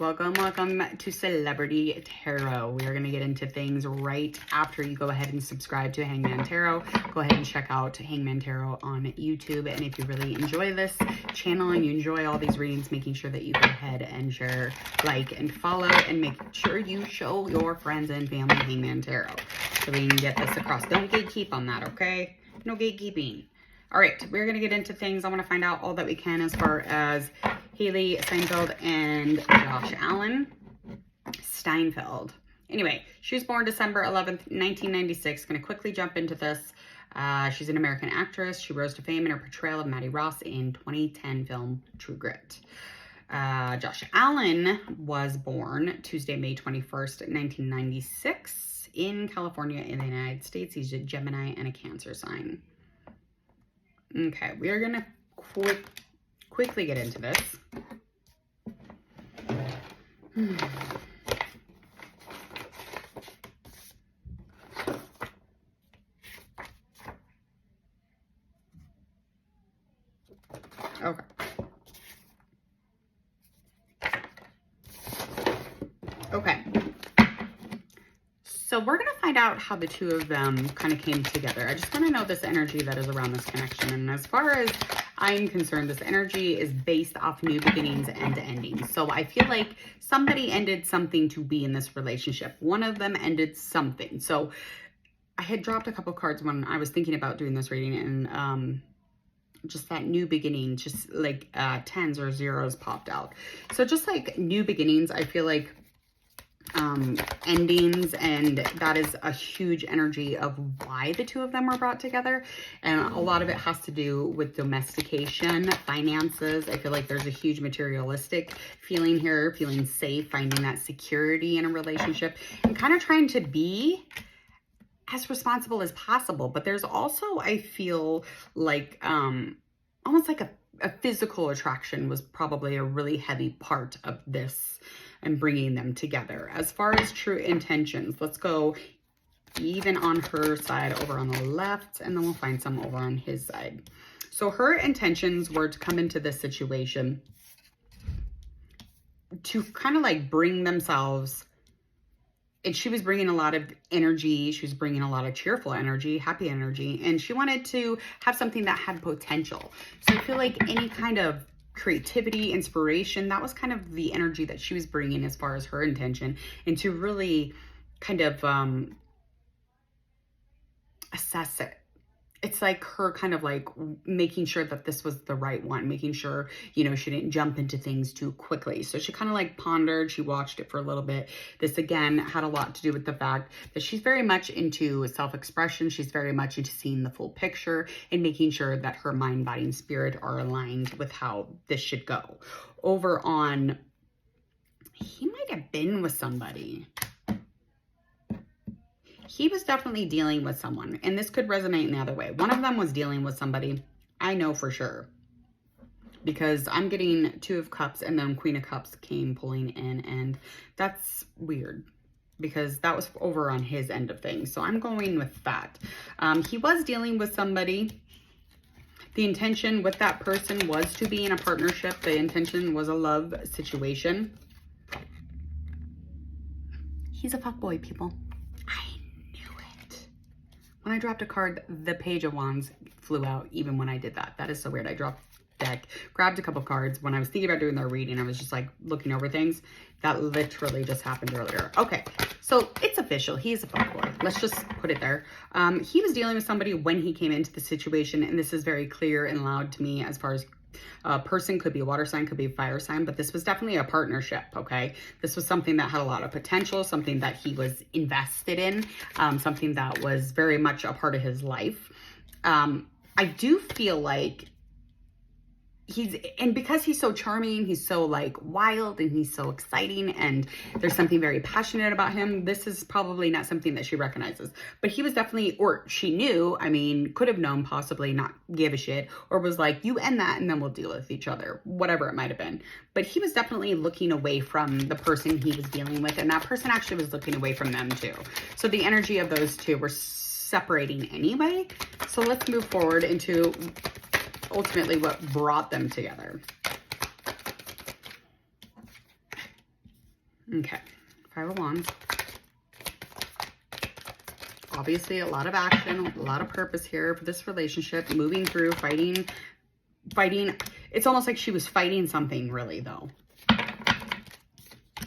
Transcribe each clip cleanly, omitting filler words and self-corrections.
welcome, welcome to Celebrity Tarot. We are going to get into things right after you go ahead and subscribe to Hangman Tarot. Go ahead and check out Hangman Tarot on YouTube. And if you really enjoy this channel and you enjoy all these readings, making sure that you go ahead and share, like, and follow, and make sure you show your friends and family Hangman Tarot so we can get this across. Don't gatekeep on that, okay? No gatekeeping. All right, we're going to get into things. I want to find out all that we can as far as Hailee Steinfeld and Josh Allen Steinfeld. Anyway, she was born December 11th, 1996. Going to quickly jump into this. She's an American actress. She rose to fame in her portrayal of Maddie Ross in 2010 film True Grit. Josh Allen was born Tuesday, May 21st, 1996 in California in the United States. He's a Gemini and a Cancer sign. Okay, we are going to quickly get into this. Okay. Okay. So we're going to find out how the two of them kind of came together. I just want to know this energy that is around this connection. And as far as I'm concerned, this energy is based off new beginnings and endings. So I feel like somebody ended something to be in this relationship. One of them ended something. So I had dropped a couple cards when I was thinking about doing this reading, and just that new beginning, just like tens or zeros popped out. So just like new beginnings, I feel like endings, and that is a huge energy of why the two of them were brought together. And a lot of it has to do with domestication, finances. I feel like there's a huge materialistic feeling here, feeling safe, finding that security in a relationship, and kind of trying to be as responsible as possible. But there's also, I feel like almost like a physical attraction was probably a really heavy part of this and bringing them together. As far as true intentions, let's go even on her side over on the left, and then we'll find some over on his side. So her intentions were to come into this situation to kind of like bring themselves, and she was bringing a lot of energy. She was bringing a lot of cheerful energy, happy energy, and she wanted to have something that had potential. So I feel like any kind of creativity, inspiration, that was kind of the energy that she was bringing as far as her intention, and to really kind of assess it. It's like her kind of like making sure that this was the right one, making sure, you know, she didn't jump into things too quickly. So she kind of like pondered, she watched it for a little bit. This again had a lot to do with the fact that she's very much into self-expression. She's very much into seeing the full picture and making sure that her mind, body, and spirit are aligned with how this should go. Over on, he might have been with somebody. He was definitely dealing with someone, and this could resonate in the other way. One of them was dealing with somebody, I know for sure, because I'm getting Two of Cups and then Queen of Cups came pulling in, and that's weird because that was over on his end of things. So I'm going with that. He was dealing with somebody. The intention with that person was to be in a partnership. The intention was a love situation. He's a fuckboy, people. When I dropped a card, the Page of Wands flew out even when I did that. That is so weird. I dropped deck, grabbed a couple cards. When I was thinking about doing their reading, I was just like looking over things. That literally just happened earlier. Okay, so it's official. He's a fuckboy. Let's just put it there. He was dealing with somebody when he came into the situation, and this is very clear and loud to me as far as a person, could be a water sign, could be a fire sign, but this was definitely a partnership, okay? This was something that had a lot of potential, something that he was invested in, something that was very much a part of his life. I do feel like and because he's so charming, he's so like wild, and he's so exciting, and there's something very passionate about him, this is probably not something that she recognizes. But he was definitely, or she knew, I mean, could have known, possibly not give a shit, or was like, you end that and then we'll deal with each other, whatever it might have been. But he was definitely looking away from the person he was dealing with, and that person actually was looking away from them too. So the energy of those two were separating anyway. So let's move forward into ultimately what brought them together. Okay, 5 of Wands. Obviously, a lot of action, a lot of purpose here for this relationship, moving through, fighting. It's almost like she was fighting something, really, though.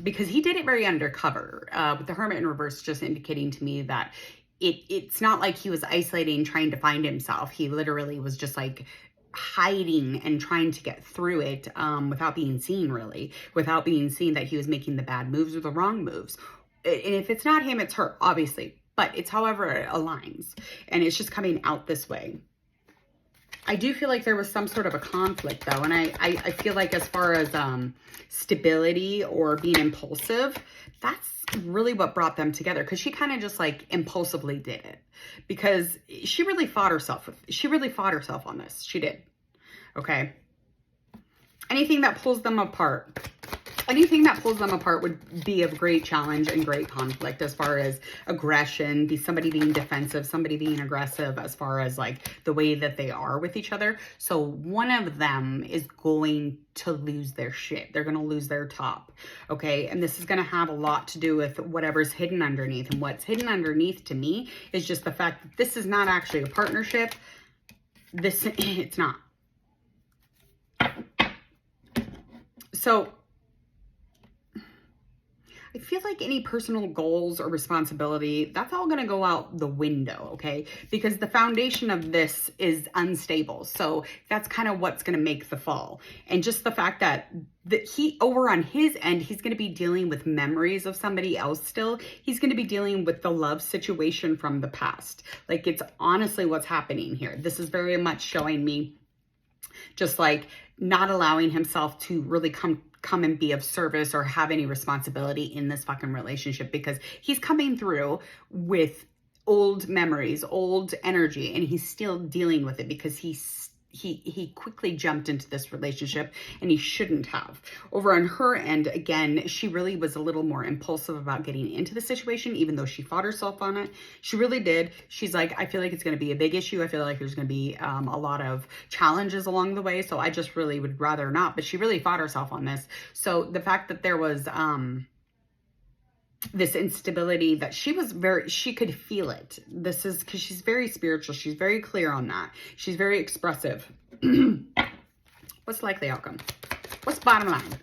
Because he did it very undercover, with the Hermit in reverse just indicating to me that it's not like he was isolating, trying to find himself. He literally was just like hiding and trying to get through it, without being seen, really. Without being seen that he was making the bad moves or the wrong moves. And if it's not him, it's her, obviously. But it's however it aligns. And it's just coming out this way. I do feel like there was some sort of a conflict, though. And I feel like as far as stability or being impulsive, that's really what brought them together. Because she kind of just like impulsively did it. Because she really fought herself. She really fought herself on this. She did. Okay. Anything that pulls them apart. Anything that pulls them apart would be of great challenge and great conflict as far as aggression, somebody being defensive, somebody being aggressive as far as like the way that they are with each other. So one of them is going to lose their shit. They're going to lose their top. Okay. And this is going to have a lot to do with whatever's hidden underneath. And what's hidden underneath to me is just the fact that this is not actually a partnership. It's not. So I feel like any personal goals or responsibility, that's all going to go out the window, okay? Because the foundation of this is unstable. So that's kind of what's going to make the fall. And just the fact that he, over on his end, he's going to be dealing with memories of somebody else still. He's going to be dealing with the love situation from the past. Like, it's honestly what's happening here. This is very much showing me just like not allowing himself to really come and be of service or have any responsibility in this fucking relationship, because he's coming through with old memories, old energy, and he's still dealing with it because he quickly jumped into this relationship and he shouldn't have. Over on her end, again, she really was a little more impulsive about getting into the situation, even though she fought herself on it. She really did. She's like, I feel like it's going to be a big issue. I feel like there's going to be a lot of challenges along the way. So I just really would rather not, but she really fought herself on this. So the fact that there was, this instability that she could feel it. This is because she's very spiritual. She's very clear on that. She's very expressive. What's the likely outcome? What's bottom line?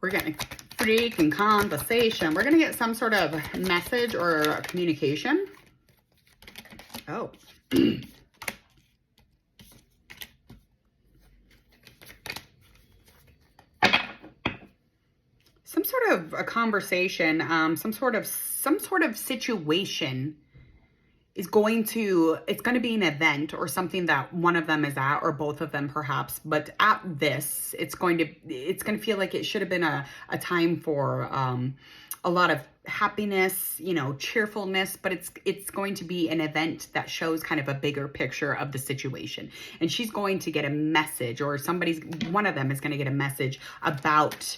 We're getting a freaking conversation. We're going to get some sort of message or communication. Oh. Some sort of a conversation, some sort of situation is it's going to be an event or something that one of them is at, or both of them perhaps. But at this, it's going to feel like it should have been a time for a lot of happiness, you know, cheerfulness, but it's going to be an event that shows kind of a bigger picture of the situation. And she's going to get a message, or one of them is going to get a message about,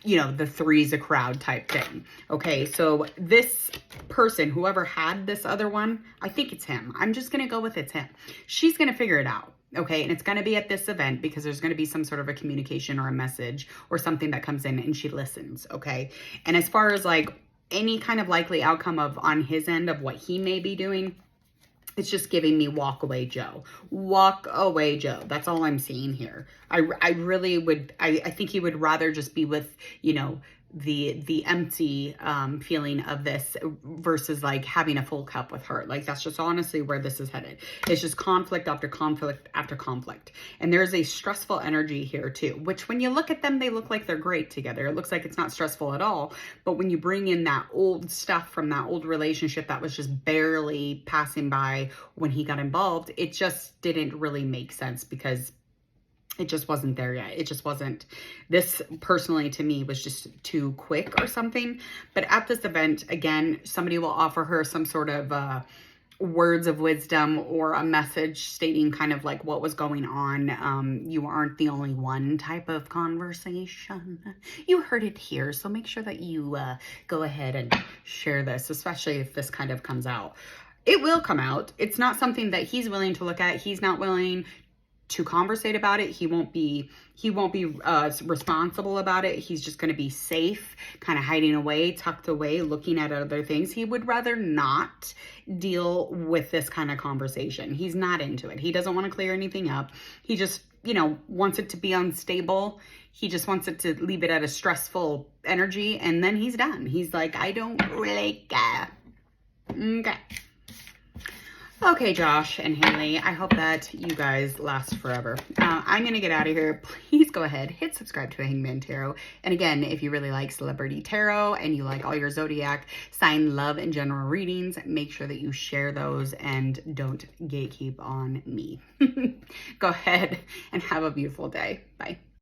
you know, the three's a crowd type thing. Okay, so this person, whoever had this other one, I think it's him. I'm just going to go with it's him. She's going to figure it out. Okay, and it's going to be at this event because there's going to be some sort of a communication or a message or something that comes in and she listens. Okay, and as far as like any kind of likely outcome on his end of what he may be doing, it's just giving me walk away Joe. Walk away Joe. That's all I'm seeing here. I really would, I think he would rather just be with, you know, the empty feeling of this versus like having a full cup with her. Like, that's just honestly where this is headed. It's just conflict after conflict after conflict. And there's a stressful energy here too, which when you look at them, they look like they're great together. It looks like it's not stressful at all. But when you bring in that old stuff from that old relationship that was just barely passing by when he got involved, it just didn't really make sense because it just wasn't there yet. It just wasn't. This personally to me was just too quick or something. But at this event, again, somebody will offer her some sort of words of wisdom or a message stating kind of like what was going on. You aren't the only one type of conversation. You heard it here. So make sure that you go ahead and share this, especially if this kind of comes out. It will come out. It's not something that he's willing to look at. He's not willing to conversate about it. He won't be responsible about it. He's just going to be safe, kind of hiding away, tucked away, looking at other things. He would rather not deal with this kind of conversation. He's not into it. He doesn't want to clear anything up. He just, you know, wants it to be unstable. He just wants it to leave it at a stressful energy, and then he's done. He's like, I don't really care. Okay. Okay, Josh and Hailee, I hope that you guys last forever. I'm going to get out of here. Please go ahead, hit subscribe to Hangman Tarot. And again, if you really like Celebrity Tarot and you like all your zodiac sign love and general readings, make sure that you share those and don't gatekeep on me. Go ahead and have a beautiful day. Bye.